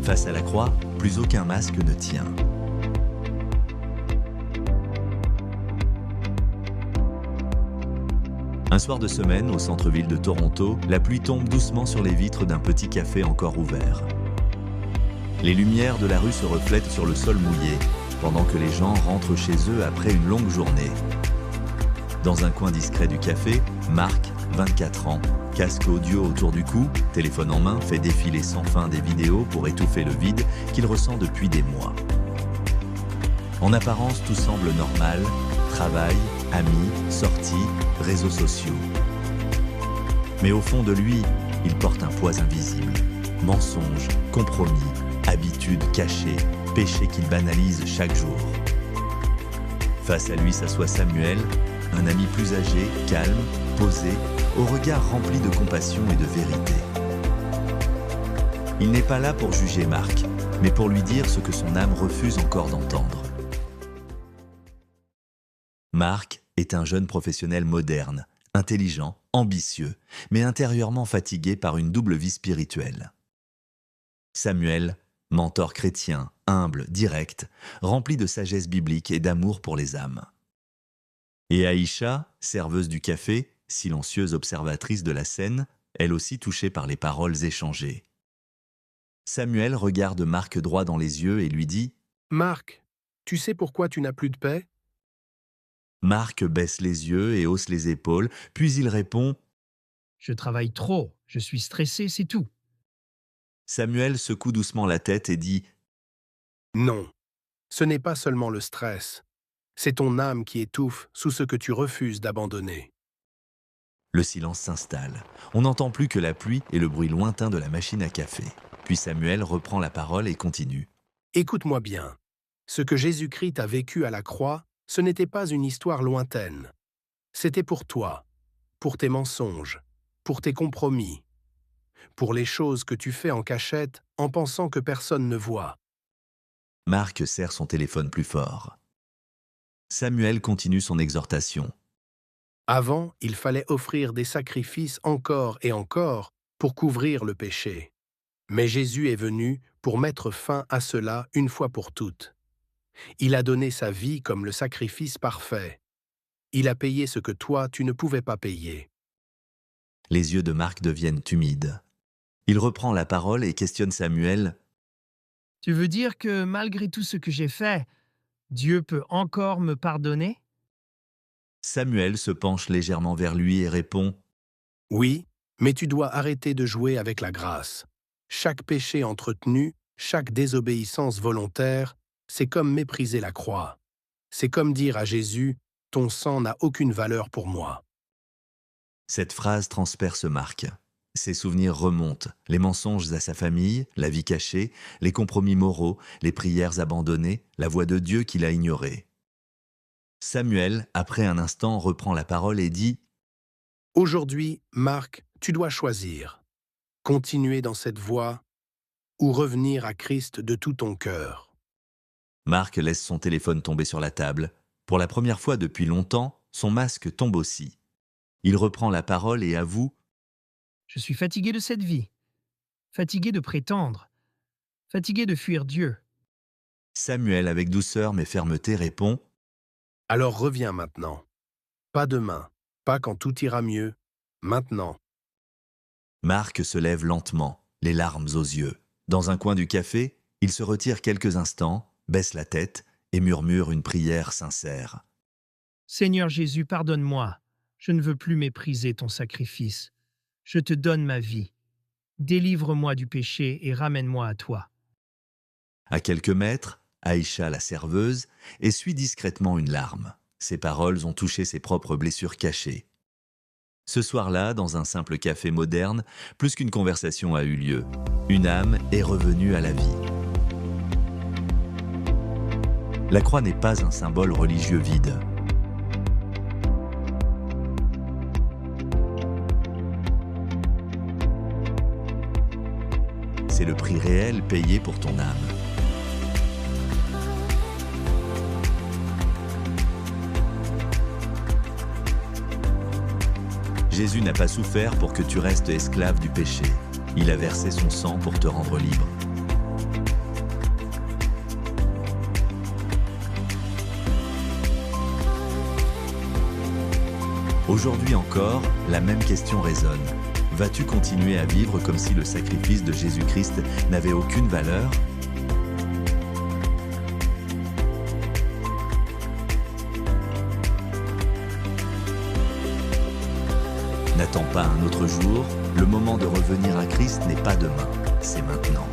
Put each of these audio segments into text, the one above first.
Face à la croix, plus aucun masque ne tient. Un soir de semaine, au centre-ville de Toronto, la pluie tombe doucement sur les vitres d'un petit café encore ouvert. Les lumières de la rue se reflètent sur le sol mouillé, pendant que les gens rentrent chez eux après une longue journée. Dans un coin discret du café, Marc, 24 ans, casque audio autour du cou, téléphone en main, fait défiler sans fin des vidéos pour étouffer le vide qu'il ressent depuis des mois. En apparence, tout semble normal, travail, amis, sorties, réseaux sociaux. Mais au fond de lui, il porte un poids invisible. Mensonges, compromis, habitudes cachées, péchés qu'il banalise chaque jour. Face à lui s'assoit Samuel, un ami plus âgé, calme, posé, au regard rempli de compassion et de vérité. Il n'est pas là pour juger Marc, mais pour lui dire ce que son âme refuse encore d'entendre. Marc est un jeune professionnel moderne, intelligent, ambitieux, mais intérieurement fatigué par une double vie spirituelle. Samuel, mentor chrétien, humble, direct, rempli de sagesse biblique et d'amour pour les âmes. Et Aïcha, serveuse du café, silencieuse observatrice de la scène, elle aussi touchée par les paroles échangées. Samuel regarde Marc droit dans les yeux et lui dit « Marc, tu sais pourquoi tu n'as plus de paix ?» Marc baisse les yeux et hausse les épaules, puis il répond « Je travaille trop, je suis stressé, c'est tout. » Samuel secoue doucement la tête et dit « Non, ce n'est pas seulement le stress. C'est ton âme qui étouffe sous ce que tu refuses d'abandonner. » Le silence s'installe. On n'entend plus que la pluie et le bruit lointain de la machine à café. Puis Samuel reprend la parole et continue. « Écoute-moi bien. Ce que Jésus-Christ a vécu à la croix, ce n'était pas une histoire lointaine. C'était pour toi, pour tes mensonges, pour tes compromis, pour les choses que tu fais en cachette en pensant que personne ne voit. » Marc serre son téléphone plus fort. Samuel continue son exhortation. « Avant, il fallait offrir des sacrifices encore et encore pour couvrir le péché. Mais Jésus est venu pour mettre fin à cela une fois pour toutes. Il a donné sa vie comme le sacrifice parfait. Il a payé ce que toi, tu ne pouvais pas payer. » Les yeux de Marc deviennent humides. Il reprend la parole et questionne Samuel. « Tu veux dire que malgré tout ce que j'ai fait, Dieu peut encore me pardonner ?» Samuel se penche légèrement vers lui et répond « Oui, mais tu dois arrêter de jouer avec la grâce. Chaque péché entretenu, chaque désobéissance volontaire, c'est comme mépriser la croix. C'est comme dire à Jésus, « Ton sang n'a aucune valeur pour moi. » Cette phrase transperce Marc. Ses souvenirs remontent, les mensonges à sa famille, la vie cachée, les compromis moraux, les prières abandonnées, la voix de Dieu qu'il a ignorée. Samuel, après un instant, reprend la parole et dit « Aujourd'hui, Marc, tu dois choisir. Continuer dans cette voie ou revenir à Christ de tout ton cœur. » Marc laisse son téléphone tomber sur la table. Pour la première fois depuis longtemps, son masque tombe aussi. Il reprend la parole et avoue « Je suis fatigué de cette vie, fatigué de prétendre, fatigué de fuir Dieu. » Samuel, avec douceur mais fermeté, répond « Alors reviens maintenant. Pas demain, pas quand tout ira mieux, maintenant. » Marc se lève lentement, les larmes aux yeux. Dans un coin du café, il se retire quelques instants, baisse la tête et murmure une prière sincère. « Seigneur Jésus, pardonne-moi. Je ne veux plus mépriser ton sacrifice. Je te donne ma vie. Délivre-moi du péché et ramène-moi à toi. » À quelques mètres, Aïcha, la serveuse, essuie discrètement une larme. Ses paroles ont touché ses propres blessures cachées. Ce soir-là, dans un simple café moderne, plus qu'une conversation a eu lieu. Une âme est revenue à la vie. La croix n'est pas un symbole religieux vide. C'est le prix réel payé pour ton âme. Jésus n'a pas souffert pour que tu restes esclave du péché. Il a versé son sang pour te rendre libre. Aujourd'hui encore, la même question résonne. Vas-tu continuer à vivre comme si le sacrifice de Jésus-Christ n'avait aucune valeur ? N'attends pas un autre jour, le moment de revenir à Christ n'est pas demain, c'est maintenant.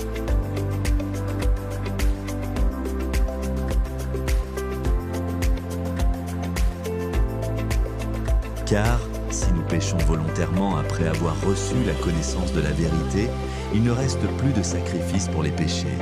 Car, si nous péchons volontairement après avoir reçu la connaissance de la vérité, il ne reste plus de sacrifice pour les péchés.